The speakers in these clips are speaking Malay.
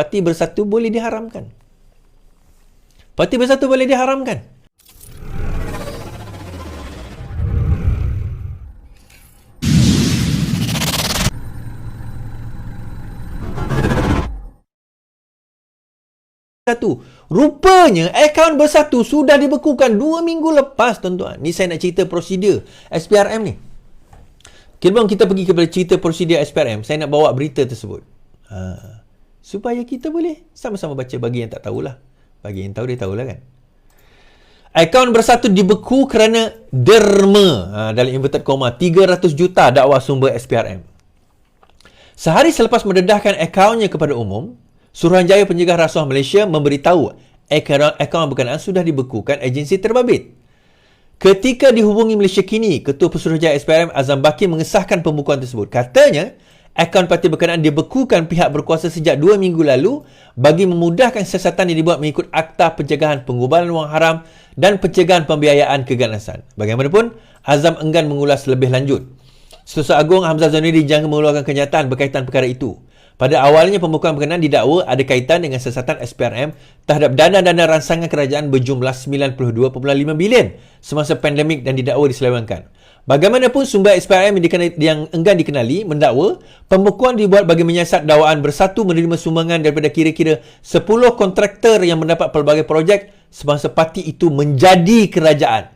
Parti Bersatu boleh diharamkan. Parti Bersatu boleh diharamkan. Rupanya akaun Bersatu sudah dibekukan 2 minggu lepas, tuan-tuan. Ni saya nak cerita prosedur SPRM ni. Sebelum kita pergi kepada cerita prosedur SPRM, saya nak bawa berita tersebut. Supaya kita boleh sama-sama baca, bagi yang tak tahulah. Bagi yang tahu, dia tahulah kan. Akaun Bersatu dibeku kerana derma, dalam inverted comma, 300 juta dakwa sumber SPRM. Sehari selepas mendedahkan akaunnya kepada umum, Suruhanjaya Pencegah Rasuah Malaysia memberitahu akaun berkenaan sudah dibekukan agensi terbabit. Ketika dihubungi Malaysia Kini, Ketua Pesuruhjaya SPRM Azam Baki mengesahkan pembukuan tersebut. Katanya, akaun parti berkenaan dibekukan pihak berkuasa sejak 2 minggu lalu bagi memudahkan siasatan yang dibuat mengikut Akta Pencegahan Penggubaran Wang Haram dan Pencegahan Pembiayaan Keganasan. Bagaimanapun, Azam enggan mengulas lebih lanjut. Setiausaha Agung Hamzah Zainuri dijangka mengeluarkan kenyataan berkaitan perkara itu. Pada awalnya, pembukaan berkenaan didakwa ada kaitan dengan siasatan SPRM terhadap dana-dana ransangan kerajaan berjumlah 92.5 bilion semasa pandemik dan didakwa diselewengkan. Bagaimanapun, sumber SPRM yang enggan dikenali mendakwa pembukuan dibuat bagi menyiasat dakwaan Bersatu menerima sumbangan daripada kira-kira 10 kontraktor yang mendapat pelbagai projek semasa parti itu menjadi kerajaan.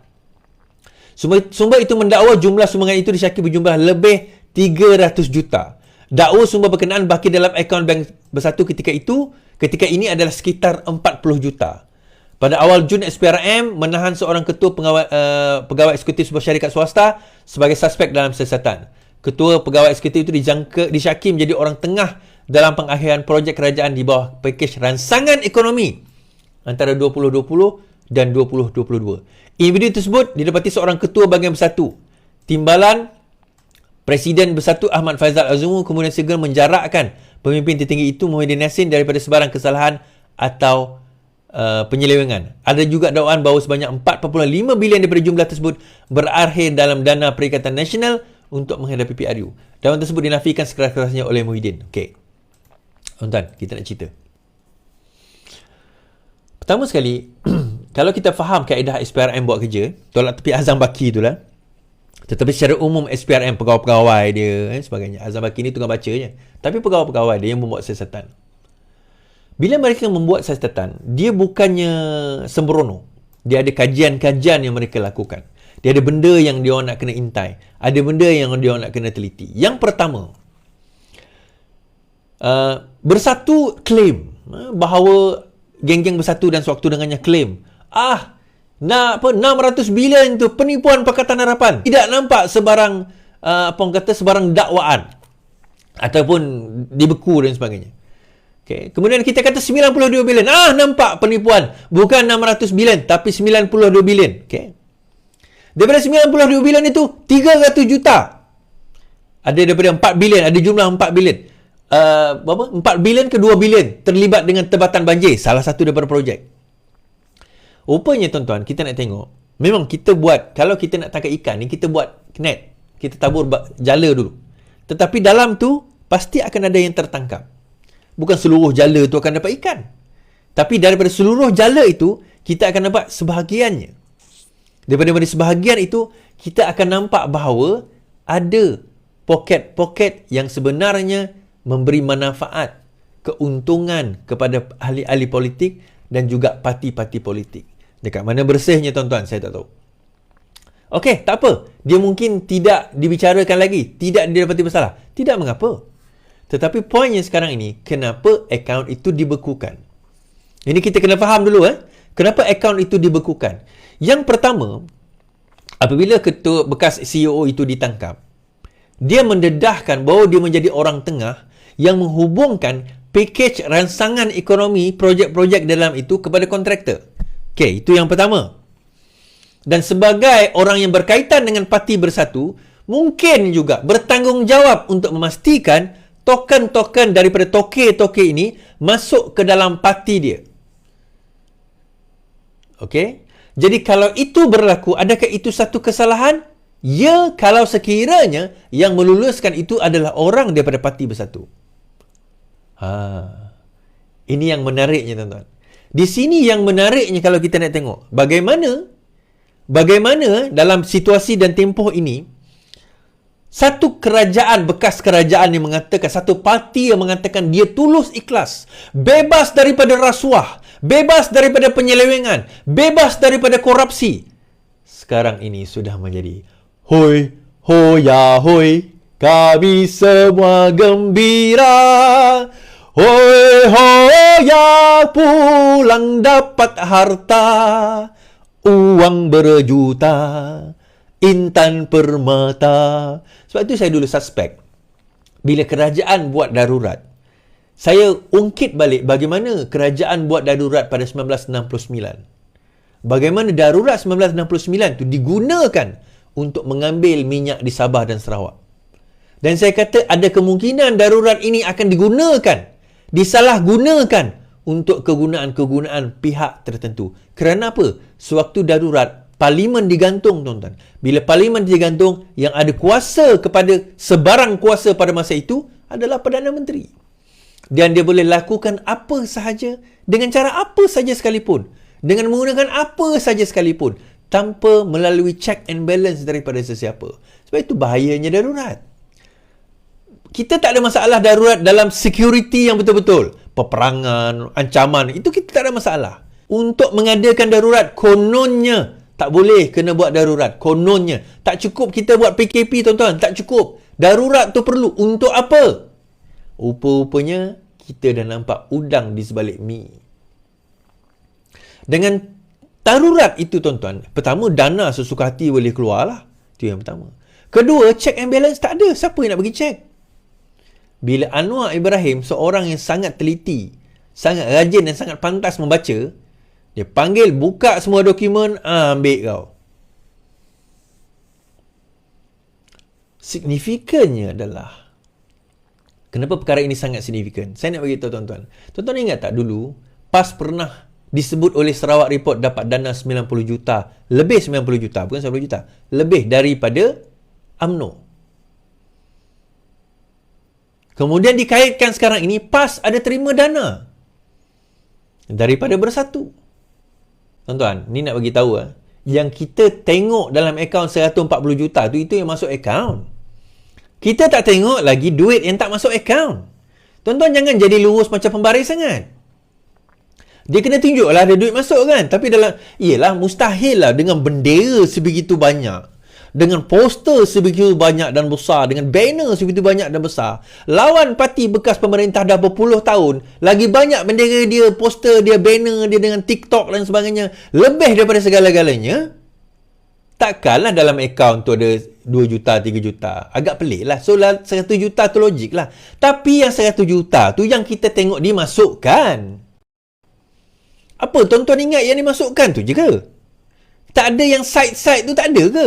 Sumber itu mendakwa jumlah sumbangan itu disyaki berjumlah lebih 300 juta. Dakwa sumber berkenaan baki dalam akaun bank Bersatu ketika ini adalah sekitar 40 juta. Pada awal Jun, SPRM menahan seorang ketua pegawai eksekutif sebuah syarikat swasta sebagai suspek dalam siasatan. Ketua pegawai eksekutif itu disyaki menjadi orang tengah dalam pengakhiran projek kerajaan di bawah pakej ransangan ekonomi antara 2020 dan 2022. Individu tersebut didapati seorang ketua bahagian Bersatu. Timbalan Presiden Bersatu Ahmad Faizal Azumu kemudian segera menjarakkan pemimpin tertinggi itu Muhyiddin Yassin daripada sebarang kesalahan atau penyelewengan. Ada juga dakwaan bahawa sebanyak 4.5 bilion daripada jumlah tersebut berakhir dalam dana Perikatan Nasional untuk menghadapi PRU. Dakwaan tersebut dinafikan sekeras-kerasnya oleh Muhyiddin. Okey. Tuan-tuan, kita nak cerita. Pertama sekali, kalau kita faham kaedah SPRM buat kerja, tolak tepi Azam Baki itulah. Tetapi secara umum SPRM, pegawai-pegawai dia sebagainya. Azam Baki ni tukang baca je. Tapi pegawai-pegawai dia yang membuat siasatan. Bila mereka membuat siasatan, dia bukannya sembrono. Dia ada kajian-kajian yang mereka lakukan. Dia ada benda yang dia nak kena intai. Ada benda yang dia nak kena teliti. Yang pertama, Bersatu claim bahawa geng-geng Bersatu dan sewaktu dengannya claim 600 bilion tu penipuan Pakatan Harapan. Tidak nampak sebarang sebarang dakwaan ataupun dibeku dan sebagainya. Okay. Kemudian kita kata 92 bilion. Nampak penipuan. Bukan 600 bilion tapi 92 bilion. Okay. Daripada 92 bilion itu 300 juta. Ada daripada 4 bilion, ada jumlah 4 bilion. 4 bilion ke 2 bilion terlibat dengan tebatan banjir, salah satu daripada projek. Rupanya tuan-tuan, kita nak tengok, memang kita buat, kalau kita nak tangkap ikan ni, kita buat net, kita tabur jala dulu. Tetapi dalam tu pasti akan ada yang tertangkap. Bukan seluruh jala tu akan dapat ikan, tapi daripada seluruh jala itu kita akan dapat sebahagiannya. Daripada sebahagian itu kita akan nampak bahawa ada poket-poket yang sebenarnya memberi manfaat, keuntungan kepada ahli-ahli politik dan juga parti-parti politik. Dekat mana bersihnya tuan-tuan, saya tak tahu. Okey, tak apa. Dia mungkin tidak dibicarakan lagi, tidak didapati bersalah. Tidak mengapa. Tetapi poinnya sekarang ini, kenapa akaun itu dibekukan? Ini kita kena faham dulu. Kenapa akaun itu dibekukan? Yang pertama, apabila ketua bekas CEO itu ditangkap, dia mendedahkan bahawa dia menjadi orang tengah yang menghubungkan pakej ransangan ekonomi projek-projek dalam itu kepada kontraktor. Okey, itu yang pertama. Dan sebagai orang yang berkaitan dengan Parti Bersatu, mungkin juga bertanggungjawab untuk memastikan token-token daripada toke-toke ini masuk ke dalam parti dia. Okey? Jadi kalau itu berlaku, adakah itu satu kesalahan? Ya, kalau sekiranya yang meluluskan itu adalah orang daripada Parti Bersatu. Ini yang menariknya, tuan-tuan. Di sini yang menariknya kalau kita nak tengok. Bagaimana dalam situasi dan tempoh ini, satu kerajaan, bekas kerajaan yang mengatakan, satu parti yang mengatakan dia tulus ikhlas, bebas daripada rasuah, bebas daripada penyelewengan, bebas daripada korupsi. Sekarang ini sudah menjadi hoi, hoya, hoi, kami semua gembira. Hoi, hoya, pulang dapat harta, uang berjuta, intan permata. Sebab itu saya dulu suspek. Bila kerajaan buat darurat, saya ungkit balik bagaimana kerajaan buat darurat pada 1969. Bagaimana darurat 1969 itu digunakan untuk mengambil minyak di Sabah dan Sarawak. Dan saya kata ada kemungkinan darurat ini akan digunakan, disalahgunakan untuk kegunaan-kegunaan pihak tertentu. Kerana apa? Sewaktu darurat, parlimen digantung, tuan-tuan. Bila parlimen digantung, yang ada kuasa kepada sebarang kuasa pada masa itu adalah Perdana Menteri. Dan dia boleh lakukan apa sahaja, dengan cara apa sahaja sekalipun, dengan menggunakan apa sahaja sekalipun, tanpa melalui check and balance daripada sesiapa. Sebab itu bahayanya darurat. Kita tak ada masalah darurat dalam security yang betul-betul. Peperangan, ancaman, itu kita tak ada masalah. Untuk mengadakan darurat, kononnya tak boleh kena buat darurat. Kononnya. Tak cukup kita buat PKP, tuan-tuan. Tak cukup. Darurat tu perlu. Untuk apa? Rupa-rupanya, kita dah nampak udang di sebalik mi. Dengan darurat itu, tuan-tuan, pertama, dana sesuka hati boleh keluar lah. Itu yang pertama. Kedua, check and balance tak ada. Siapa yang nak bagi check? Bila Anwar Ibrahim, seorang yang sangat teliti, sangat rajin dan sangat pantas membaca, dia panggil, buka semua dokumen, ambil kau. Signifikannya adalah, kenapa perkara ini sangat signifikan? Saya nak beritahu tuan-tuan. Tuan-tuan ingat tak dulu, PAS pernah disebut oleh Sarawak Report dapat dana 90 juta, lebih 90 juta, bukan 90 juta, lebih daripada UMNO. Kemudian dikaitkan sekarang ini, PAS ada terima dana daripada Bersatu. Tuan-tuan, ni nak bagi tahu yang kita tengok dalam akaun 140 juta tu, itu yang masuk akaun. Kita tak tengok lagi duit yang tak masuk akaun. Tuan-tuan jangan jadi lurus macam pembaris sangat. Dia kena tunjuk lah ada duit masuk kan. Tapi dalam, iyalah mustahil lah dengan bendera sebegitu banyak, dengan poster sebegitu banyak dan besar, dengan banner sebegitu banyak dan besar, lawan parti bekas pemerintah dah berpuluh tahun, lagi banyak bendera dia, poster dia, banner dia dengan TikTok dan sebagainya, lebih daripada segala-galanya. Takkanlah dalam akaun tu ada 2 juta, 3 juta. Agak pelik lah. So 100 juta tu logik lah. Tapi yang 100 juta tu yang kita tengok dimasukkan. Apa tuan-tuan ingat yang dimasukkan tu je ke? Tak ada yang side-side tu, tak ada ke?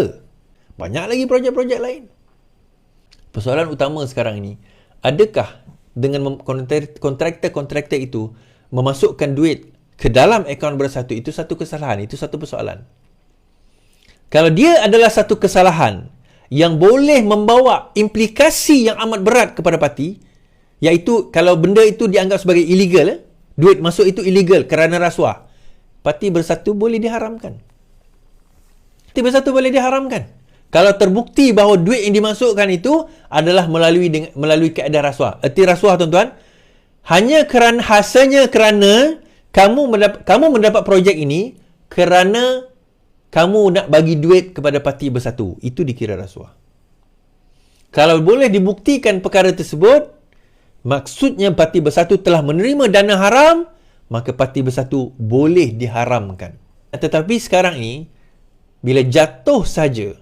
Banyak lagi projek-projek lain. Persoalan utama sekarang ini, adakah dengan kontraktor-kontraktor itu memasukkan duit ke dalam akaun Bersatu itu satu kesalahan? Itu satu persoalan. Kalau dia adalah satu kesalahan yang boleh membawa implikasi yang amat berat kepada parti, iaitu kalau benda itu dianggap sebagai illegal, duit masuk itu illegal kerana rasuah, parti Bersatu boleh diharamkan. Parti Bersatu boleh diharamkan. Kalau terbukti bahawa duit yang dimasukkan itu adalah melalui kaedah rasuah. Erti rasuah, tuan-tuan, hanya hasilnya kerana kamu mendapat projek ini kerana kamu nak bagi duit kepada parti Bersatu. Itu dikira rasuah. Kalau boleh dibuktikan perkara tersebut, maksudnya parti Bersatu telah menerima dana haram, maka parti Bersatu boleh diharamkan. Tetapi sekarang ini, bila jatuh saja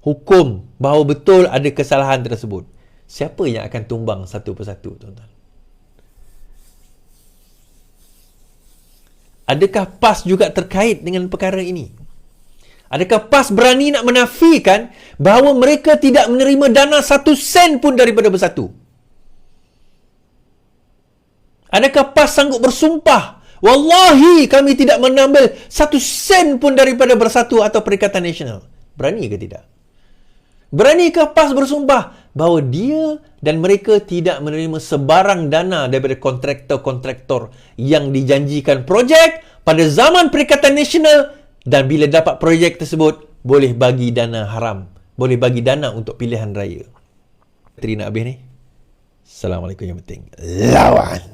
hukum bahawa betul ada kesalahan tersebut, siapa yang akan tumbang satu persatu, tuan-tuan? Adakah PAS juga terkait dengan perkara ini? Adakah PAS berani nak menafikan bahawa mereka tidak menerima dana 1 sen pun daripada Bersatu? Adakah PAS sanggup bersumpah, wallahi kami tidak mengambil 1 sen pun daripada Bersatu atau Perikatan Nasional? Berani ke tidak? Beranikah PAS bersumpah bahawa dia dan mereka tidak menerima sebarang dana daripada kontraktor-kontraktor yang dijanjikan projek pada zaman Perikatan Nasional, dan bila dapat projek tersebut boleh bagi dana haram, boleh bagi dana untuk pilihan raya. Teri nak habis ni. Assalamualaikum yang penting. Lawan.